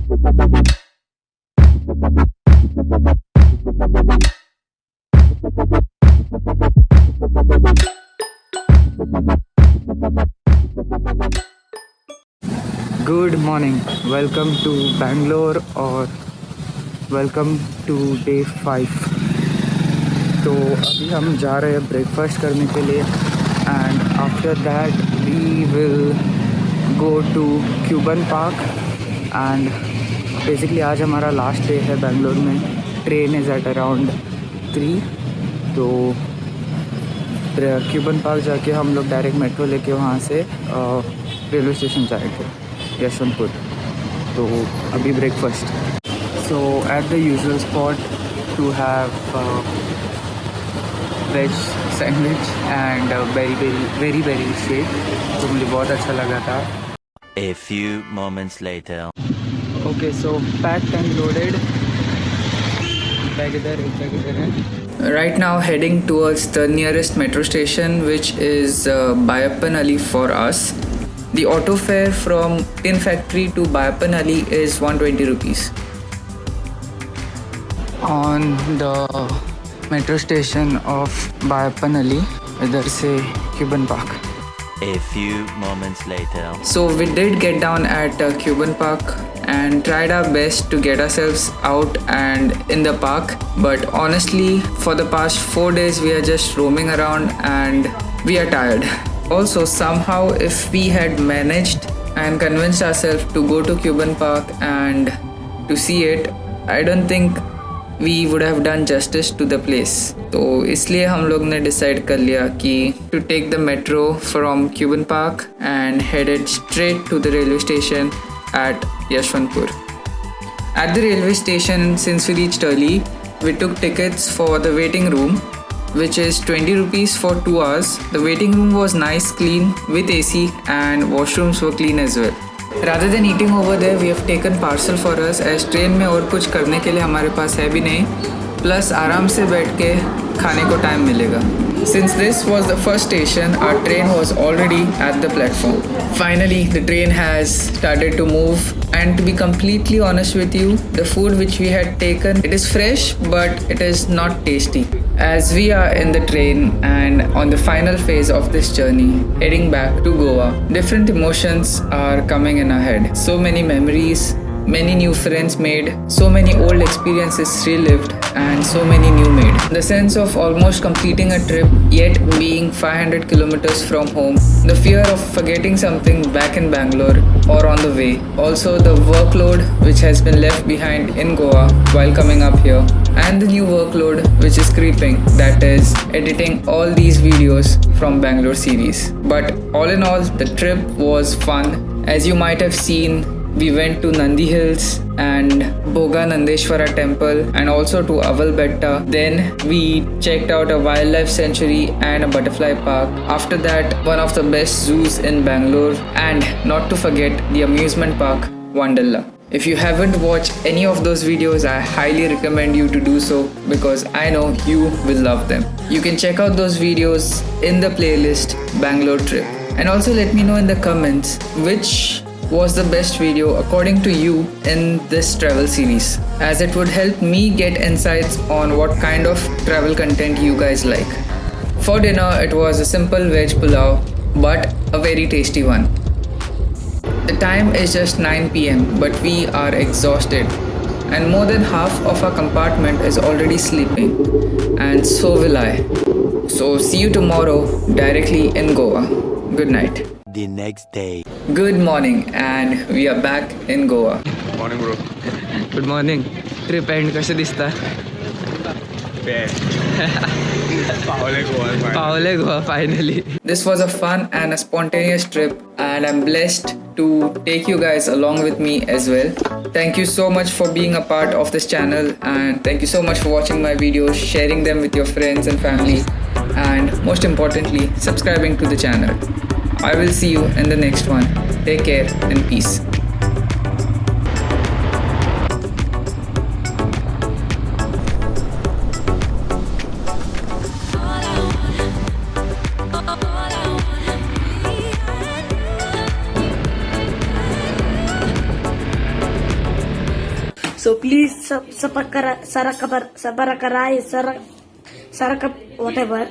Good morning. Welcome to Bangalore or welcome to day 5. तो अभी हम जा रहे हैं ब्रेकफास्ट करने के लिए and after that we will go to Cubbon park and basically आज हमारा लास्ट डे है बेंगलोर में. Train is at around 3. तो क्यूबन पार्क जाके हम लोग डायरेक्ट मेट्रो लेके वहाँ से रेलवे स्टेशन जाएंगे यशवंतपुर. तो अभी breakfast. So at the usual spot to have veg sandwich and berry shake. तो मुझे बहुत अच्छा लगा था. A few moments later. Okay so packed and loaded. Bag इधर है. Right now heading towards the nearest metro station, which is Bayapanalli for us. The auto fare from Tin Factory to Bayapanalli is 120 rupees. On the metro station of Bayapanalli, इधर से Cuban Park. A few moments later. So we did get down at Cuban Park and tried our best to get ourselves out and in the park. But honestly, for the past 4 days we are just roaming around and we are tired. Also, somehow if we had managed and convinced ourselves to go to Cuban Park and to see it, I don't think we would have done justice to the place. तो इसलिए हम लोग ने decide कर लिया कि to take the metro from Cuban Park and headed straight to the railway station at Yashwantpur. At the railway station, since we reached early, we took tickets for the waiting room, which is 20 rupees for 2 hours. The waiting room was nice, clean, with AC and washrooms were clean as well. Rather than eating over there, we have taken parcel for us as train में और कुछ करने के लिए हमारे पास है भी नहीं. प्लस आराम से बैठ के खाने को टाइम मिलेगा. Since this was the first station, our train was already at the platform. Finally, the train has started to move, and to be completely honest with you, the food which we had taken, it is fresh but it is not tasty. As we are in the train and on the final phase of this journey, heading back to Goa, different emotions are coming in our head. So many memories, many new friends made, so many old experiences relived, and so many new made. The sense of almost completing a trip yet being 500 kilometers from home, the fear of forgetting something back in Bangalore or on the way, also the workload which has been left behind in Goa while coming up here, and the new workload which is creeping, that is editing all these videos from Bangalore series. But all in all, the trip was fun. As you might have seen, we went to Nandi Hills and Boga Nandeshwara temple and also to Avalbetta. Then we checked out a wildlife sanctuary and a butterfly park. After that, one of the best zoos in Bangalore, and not to forget the amusement park Wonderla. If you haven't watched any of those videos, I highly recommend you to do so because I know you will love them. You can check out those videos in the playlist Bangalore Trip. And also let me know in the comments which was the best video according to you in this travel series, as it would help me get insights on what kind of travel content you guys like. For dinner, it was a simple veg pulao, but a very tasty one. The time is just 9 PM, but we are exhausted, and more than half of our compartment is already sleeping, and so will I. So see you tomorrow directly in Goa. Good night. The next day. Good morning, and we are back in Goa. Morning, bro. Good morning. Trip end कसे दिसता? Bad. Paole Goa finally. This was a fun and a spontaneous trip, and I'm blessed to take you guys along with me as well. Thank you so much for being a part of this channel, and thank you so much for watching my videos, sharing them with your friends and family, and most importantly, subscribing to the channel. I will see you in the next one. Take care and peace. So please sabarakarai, whatever.